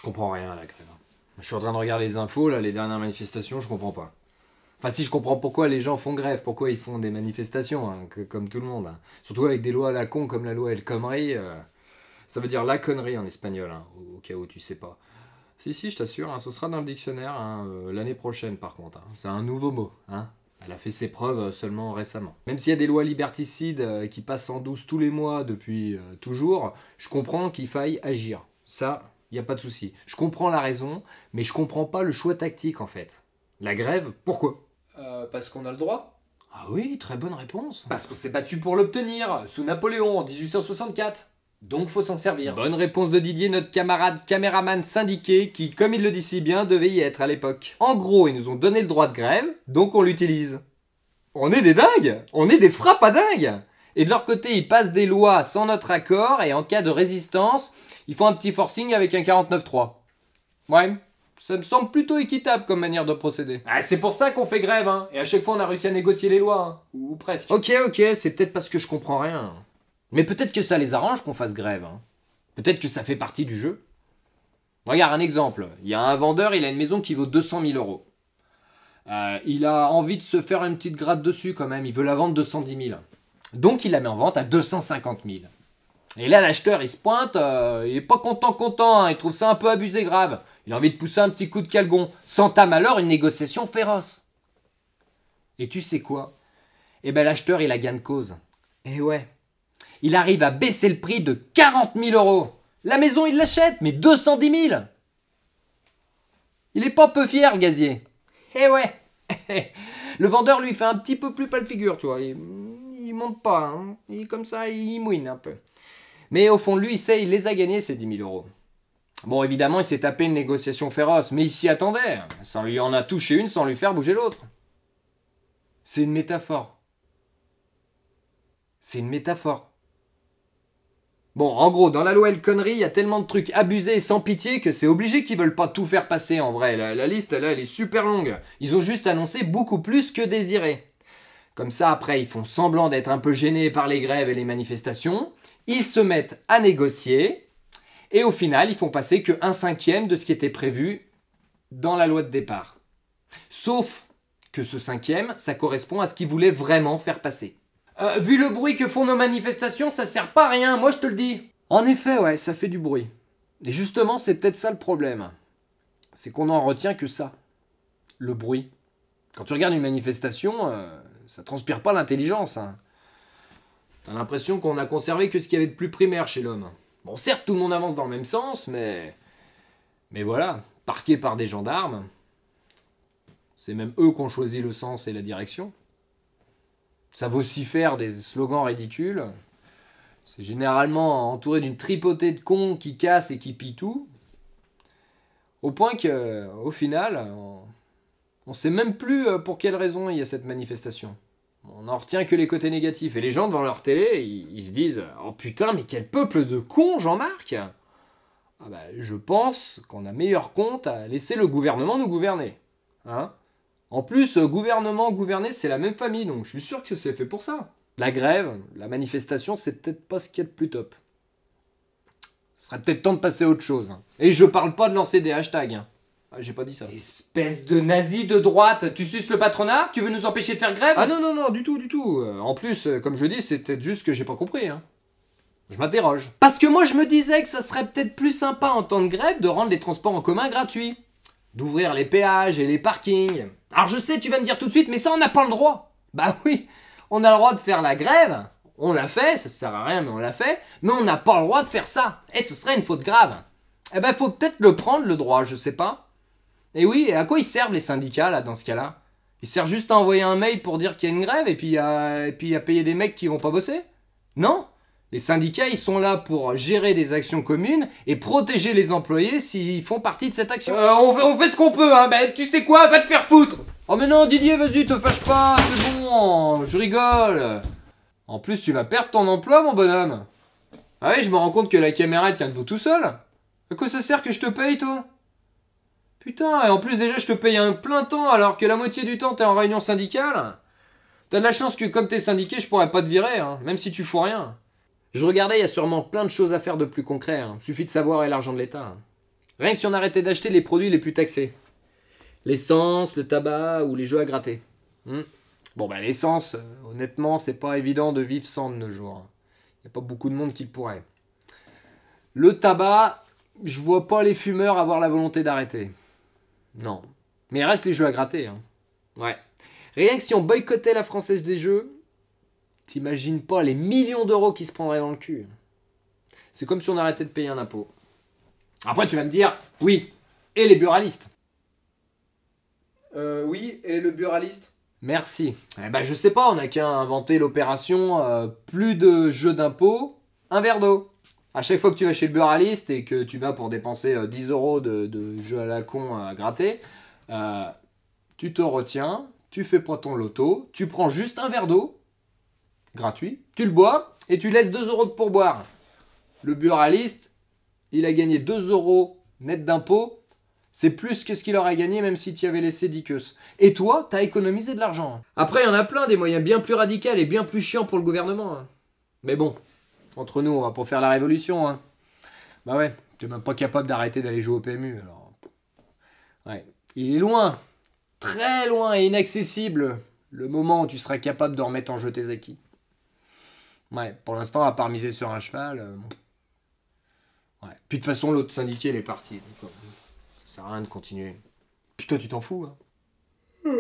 Je comprends rien à la grève. Je suis en train de regarder les infos, là, les dernières manifestations, je comprends pas. Enfin si, je comprends pourquoi les gens font grève, pourquoi ils font des manifestations, hein, comme tout le monde. Hein. Surtout avec des lois à la con comme la loi El Khomri. Ça veut dire la connerie en espagnol, hein, au cas où tu sais pas. Si, je t'assure, hein, ce sera dans le dictionnaire hein, l'année prochaine par contre. Hein. C'est un nouveau mot. Hein. Elle a fait ses preuves seulement récemment. Même s'il y a des lois liberticides qui passent en douce tous les mois depuis toujours, je comprends qu'il faille agir. Ça, il n'y a pas de souci. Je comprends la raison, mais je comprends pas le choix tactique en fait. La grève, pourquoi? Parce qu'on a le droit. Ah oui, très bonne réponse. Parce qu'on s'est battu pour l'obtenir, sous Napoléon en 1864. Donc faut s'en servir. Bonne réponse de Didier, notre camarade caméraman syndiqué, qui, comme il le dit si bien, devait y être à l'époque. En gros, ils nous ont donné le droit de grève, donc on l'utilise. On est des dingues. On est des frappes à dingues. Et de leur côté, ils passent des lois sans notre accord, et en cas de résistance, ils font un petit forcing avec un 49.3. Ouais, ça me semble plutôt équitable comme manière de procéder. Ah, c'est pour ça qu'on fait grève, hein. Et à chaque fois, on a réussi à négocier les lois, hein. Ou presque. Ok, c'est peut-être parce que je comprends rien. Mais peut-être que ça les arrange qu'on fasse grève. Hein. Peut-être que ça fait partie du jeu. Regarde un exemple. Il y a un vendeur, il a une maison qui vaut 200 000 euros. Il a envie de se faire une petite gratte dessus quand même. Il veut la vendre 210 000. Donc il la met en vente à 250 000. Et là l'acheteur il se pointe, il est pas content, hein, il trouve ça un peu abusé grave. Il a envie de pousser un petit coup de calgon. S'entame alors une négociation féroce. Et tu sais quoi? Eh ben l'acheteur il a gain de cause. Et ouais. Il arrive à baisser le prix de 40 000 euros. La maison, il l'achète, mais 210 000. Il est pas peu fier, le gazier. Eh ouais. Le vendeur, lui, fait un petit peu plus pâle figure, tu vois. Il monte pas, hein. Il, comme ça, il mouine un peu. Mais au fond de lui, il les a gagnés, ces 10 000 euros. Bon, évidemment, il s'est tapé une négociation féroce, mais il s'y attendait. Ça lui en a touché une sans lui faire bouger l'autre. C'est une métaphore. C'est une métaphore. Bon, en gros, dans la loi El Khomri, il y a tellement de trucs abusés et sans pitié que c'est obligé qu'ils veulent pas tout faire passer en vrai. La liste, là, elle est super longue. Ils ont juste annoncé beaucoup plus que désiré. Comme ça, après, ils font semblant d'être un peu gênés par les grèves et les manifestations. Ils se mettent à négocier. Et au final, ils font passer que 1/5 de ce qui était prévu dans la loi de départ. Sauf que ce 5e, ça correspond à ce qu'ils voulaient vraiment faire passer. Vu le bruit que font nos manifestations, ça sert pas à rien, moi je te le dis. En effet, ouais, ça fait du bruit. Et justement, c'est peut-être ça le problème. C'est qu'on n'en retient que ça. Le bruit. Quand tu regardes une manifestation, ça transpire pas l'intelligence. Hein. T'as l'impression qu'on a conservé que ce qu'il y avait de plus primaire chez l'homme. Bon, certes, tout le monde avance dans le même sens, mais voilà, parqués par des gendarmes. C'est même eux qui ont choisi le sens et la direction. Ça vaut aussi faire des slogans ridicules. C'est généralement entouré d'une tripotée de cons qui cassent et qui pillent tout. Au point qu'au final, on sait même plus pour quelle raison il y a cette manifestation. On n'en retient que les côtés négatifs. Et les gens devant leur télé, ils se disent « Oh putain, mais quel peuple de cons, Jean-Marc !» Ah bah, je pense qu'on a meilleur compte à laisser le gouvernement nous gouverner. Hein ? En plus, gouvernement, gouverner, c'est la même famille, donc je suis sûr que c'est fait pour ça. La grève, la manifestation, c'est peut-être pas ce qu'il y a de plus top. Ce serait peut-être temps de passer à autre chose. Et je parle pas de lancer des hashtags. Hein. Ah, j'ai pas dit ça. Espèce de nazi de droite, tu suces le patronat? Tu veux nous empêcher de faire grève? Ah non, du tout. En plus, comme je dis, c'est peut-être juste que j'ai pas compris. Hein. Je m'interroge. Parce que moi, je me disais que ça serait peut-être plus sympa en temps de grève de rendre les transports en commun gratuits. D'ouvrir les péages et les parkings. Alors je sais, tu vas me dire tout de suite, mais ça on n'a pas le droit. Bah oui, on a le droit de faire la grève, on l'a fait, ça sert à rien mais on l'a fait, mais on n'a pas le droit de faire ça. Et ce serait une faute grave. Eh ben faut peut-être le prendre le droit, je sais pas. Et oui, et à quoi ils servent les syndicats là dans ce cas-là? Ils servent juste à envoyer un mail pour dire qu'il y a une grève et puis à payer des mecs qui vont pas bosser? Non. Les syndicats, ils sont là pour gérer des actions communes et protéger les employés s'ils font partie de cette action. On fait ce qu'on peut, hein. Ben, tu sais quoi, va te faire foutre. Oh mais non, Didier, vas-y, te fâche pas, c'est bon, je rigole. En plus, tu vas perdre ton emploi, mon bonhomme. Ah oui, je me rends compte que la caméra tient debout tout seul. À quoi ça sert que je te paye, toi? Putain, et en plus déjà, je te paye un plein temps alors que la moitié du temps, t'es en réunion syndicale. T'as de la chance que comme t'es syndiqué, je pourrais pas te virer, hein, même si tu fous rien. Je regardais, il y a sûrement plein de choses à faire de plus concret. Hein. Suffit de savoir où est l'argent de l'État. Hein. Rien que si on arrêtait d'acheter les produits les plus taxés. L'essence, le tabac ou les jeux à gratter. Bon, bah l'essence, honnêtement, c'est pas évident de vivre sans de nos jours. Il n'y a pas beaucoup de monde qui le pourrait. Le tabac, je vois pas les fumeurs avoir la volonté d'arrêter. Non. Mais il reste les jeux à gratter. Hein. Ouais. Rien que si on boycottait la Française des Jeux, t'imagines pas les millions d'euros qui se prendraient dans le cul. C'est comme si on arrêtait de payer un impôt. Après, tu vas me dire, oui, et les buralistes. Oui, et le buraliste. Merci. Eh ben, je sais pas, on n'a qu'à inventer l'opération plus de jeux d'impôts, un verre d'eau. À chaque fois que tu vas chez le buraliste et que tu vas pour dépenser 10 euros de jeux à la con à gratter, tu te retiens, tu fais pas ton loto, tu prends juste un verre d'eau, gratuit, tu le bois et tu laisses 2 euros de pourboire. Le buraliste, il a gagné 2 euros net d'impôts. C'est plus que ce qu'il aurait gagné même si tu y avais laissé 10 queues. Et toi, t'as économisé de l'argent. Après, il y en a plein des moyens bien plus radicaux et bien plus chiants pour le gouvernement. Hein. Mais bon, entre nous, on va pas faire la révolution. Hein. Bah ouais, t'es même pas capable d'arrêter d'aller jouer au PMU. Alors. Ouais. Il est loin, très loin et inaccessible le moment où tu seras capable de remettre en jeu tes acquis. Ouais, pour l'instant, à part miser sur un cheval... Ouais. Puis de toute façon, l'autre syndiqué, il est parti. Donc, ça sert à rien de continuer. Puis toi, tu t'en fous, hein.